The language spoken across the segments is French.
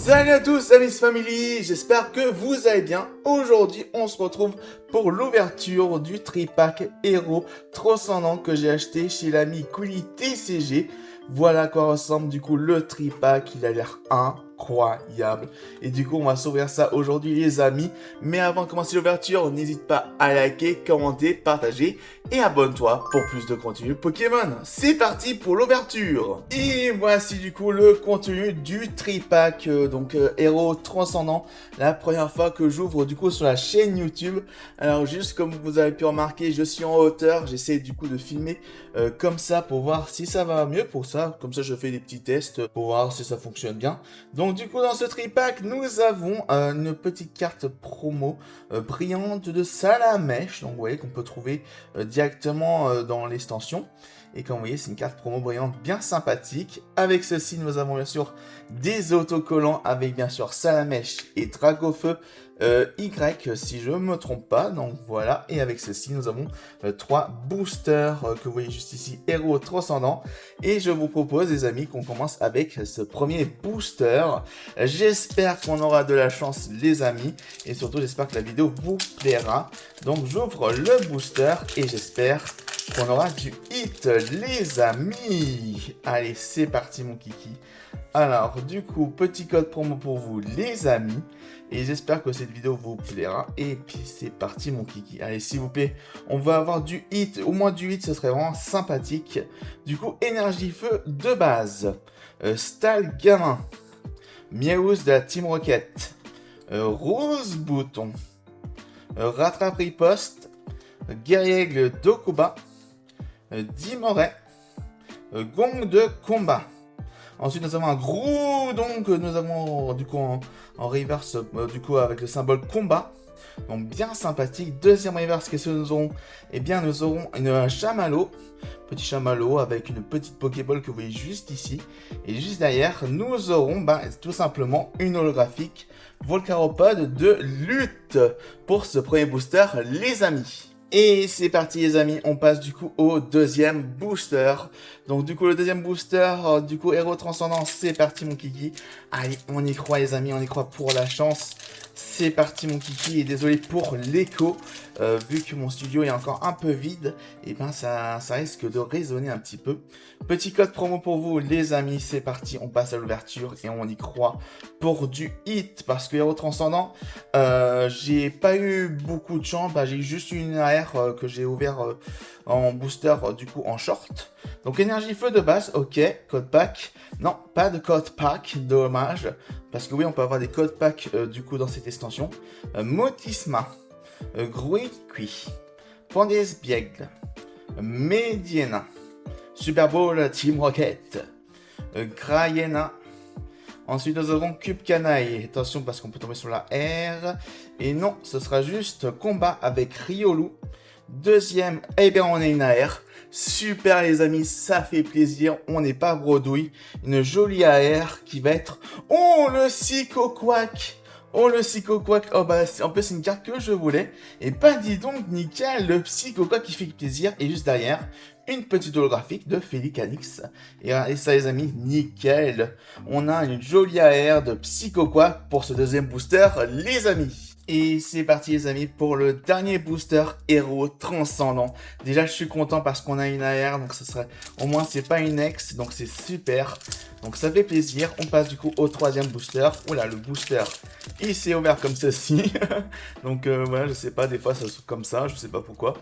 Salut à tous amis Family, j'espère que vous allez bien. Aujourd'hui on se retrouve pour l'ouverture du tripack Héros Transcendant que j'ai acheté chez l'ami Couli TCG. Voilà à quoi ressemble du coup le tripack, il a l'air incroyable. Et du coup on va s'ouvrir ça aujourd'hui les amis. Mais avant de commencer l'ouverture, n'hésite pas à liker, commenter, partager et abonne-toi pour plus de contenu Pokémon. C'est parti pour l'ouverture. Et voici du coup le contenu du tripack, Héros Transcendant. La première fois que j'ouvre du coup sur la chaîne YouTube. Alors juste comme vous avez pu remarquer, je suis en hauteur. J'essaie du coup de filmer comme ça pour voir si ça va mieux pour ça. Comme ça je fais des petits tests pour voir si ça fonctionne bien. Donc du coup dans ce tripack nous avons une petite carte promo brillante de Salamèche. Donc vous voyez qu'on peut trouver directement dans l'extension. Et comme vous voyez, c'est une carte promo brillante bien sympathique. Avec ceci, nous avons bien sûr des autocollants avec bien sûr Salamèche et Dragofeu Y, si je ne me trompe pas. Donc voilà, et avec ceci, nous avons 3 boosters que vous voyez juste ici, Héros Transcendant. Et je vous propose, les amis, qu'on commence avec ce premier booster. J'espère qu'on aura de la chance, les amis. Et surtout, j'espère que la vidéo vous plaira. Donc j'ouvre le booster et j'espère qu'on aura du hit, les amis. Allez, c'est parti, mon kiki. Alors, du coup, petit code promo pour vous, les amis. Et j'espère que cette vidéo vous plaira. Et puis, c'est parti, mon kiki. Allez, s'il vous plaît, on va avoir du hit. Au moins du hit, ce serait vraiment sympathique. Du coup, énergie feu de base. Stal Gamin. Miaouz de la Team Rocket. Rose Bouton. Rattrape Riposte. Guerrier d'Okuba. Dimoret, Gong de combat. Ensuite, nous avons un gros donc nous avons du coup en reverse du coup avec le symbole combat. Donc bien sympathique. Deuxième reverse, qu'est-ce que nous aurons? Eh bien, nous aurons un chamallow, petit chamallow avec une petite Pokéball que vous voyez juste ici. Et juste derrière, nous aurons tout simplement une holographique Volcaropode de lutte pour ce premier booster, les amis. Et c'est parti les amis, on passe du coup au deuxième booster. Donc du coup le deuxième booster, du coup Héros Transcendant, c'est parti mon kiki. Allez, on y croit les amis, on y croit pour la chance. C'est parti mon kiki, et désolé pour l'écho, vu que mon studio est encore un peu vide, et ben ça risque de résonner un petit peu. Petit code promo pour vous les amis, c'est parti, on passe à l'ouverture et on y croit pour du hit, parce que Héros Transcendant, j'ai pas eu beaucoup de chance, j'ai juste eu une AR que j'ai ouvert en booster du coup en short. Donc énergie feu de base, ok, code pack, non pas de code pack, dommage, parce que oui on peut avoir des codes pack du coup dans cette extension. Motisma, Gruiqui, Pandesbiègle, Mediena, Super Bowl Team Rocket, Grayena. Ensuite, nous avons Cube Canaille. Attention, parce qu'on peut tomber sur la R. Et non, ce sera juste combat avec Riolu. Deuxième, eh bien, on a une AR. Super, les amis, ça fait plaisir. On n'est pas bredouille. Une jolie AR qui va être... Oh, le Psychoquack. Oh, le Psychoquack. Oh, en plus, c'est une carte que je voulais. Et pas dis donc, nickel, le Psychoquack qui fait plaisir. Et juste derrière, une petite holographique de Félicalix. Et ça, les amis, nickel. On a une jolie AR de Psychoquack pour ce deuxième booster, les amis. Et c'est parti les amis pour le dernier booster Héros Transcendant. Déjà je suis content parce qu'on a une AR, donc ce serait au moins c'est pas une ex, donc c'est super. Donc ça fait plaisir. On passe du coup au troisième booster. Oula, le booster il s'est ouvert comme ceci. Donc voilà, je sais pas, des fois ça s'ouvre comme ça, je sais pas pourquoi.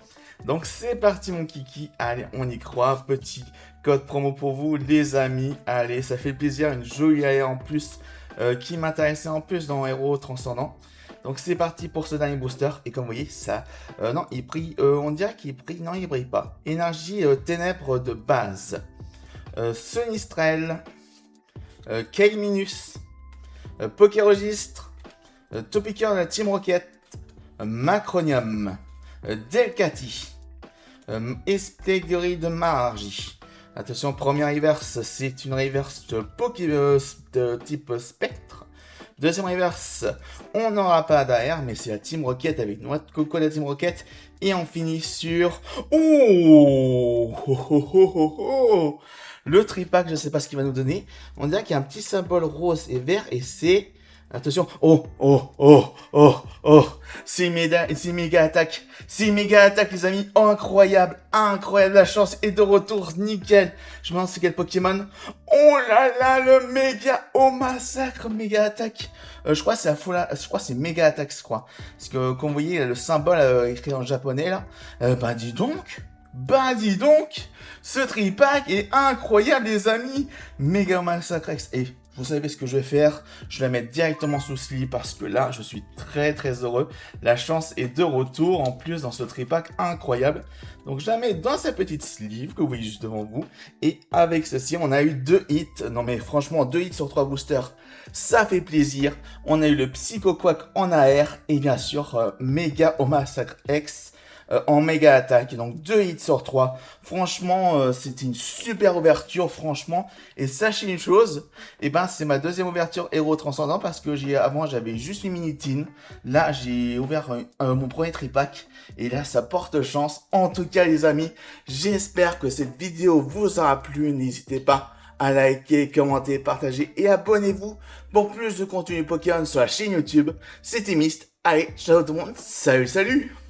Donc c'est parti mon kiki, allez on y croit, petit code promo pour vous les amis. Allez, ça fait plaisir, une jolie AR en plus qui m'intéressait en plus dans Héros Transcendant. Donc c'est parti pour ce dernier booster. Et comme vous voyez, ça... non, il brille... on dirait qu'il brille... Non, il brille pas. Énergie ténèbres de base. Sonistrel. Kaiminus. Pokéregistre. Topiqueur de la Team Rocket. Macronium. Delcati. Espléguerie de Margie. Attention, première reverse, c'est une reverse de type spectre. Deuxième reverse, on n'aura pas d'AR, mais c'est la Team Rocket avec noix de coco de la Team Rocket. Et on finit sur... Oh, oh, oh, oh, oh. Le tripack, je sais pas ce qu'il va nous donner. On dirait qu'il y a un petit symbole rose et vert et c'est... Attention. Oh, oh, oh, oh, oh. C'est méga attaque. C'est méga attaque, les amis. Oh, incroyable. Incroyable. La chance est de retour. Nickel. Je me demande c'est quel Pokémon. Oh là là, le méga au massacre. Méga attaque. Je crois que c'est je crois que c'est méga attaque, je crois. Parce que, comme vous voyez, le symbole écrit en japonais, là. Bah, dis donc. Bah, dis donc. Ce tripack est incroyable, les amis. Méga massacre X. Et vous savez ce que je vais faire? Je vais la mettre directement sous ce lit parce que là, je suis très heureux. La chance est de retour en plus dans ce tripack incroyable. Donc je la mets dans sa petite sleeve que vous voyez juste devant vous. Et avec ceci, on a eu 2 hits. Non mais franchement, 2 hits sur 3 boosters. Ça fait plaisir. On a eu le Psycho Quack en AR et bien sûr Méga au Massacre X. En méga attaque, donc 2 hits sur 3. Franchement, c'était une super ouverture, franchement. Et sachez une chose, et ben c'est ma deuxième ouverture héros transcendant parce que avant j'avais juste une Minitine. Là j'ai ouvert mon premier tripack et là ça porte chance. En tout cas les amis, j'espère que cette vidéo vous aura plu. N'hésitez pas à liker, commenter, partager et abonnez-vous pour plus de contenu Pokémon sur la chaîne YouTube. C'était Myst. Allez, ciao tout le monde, salut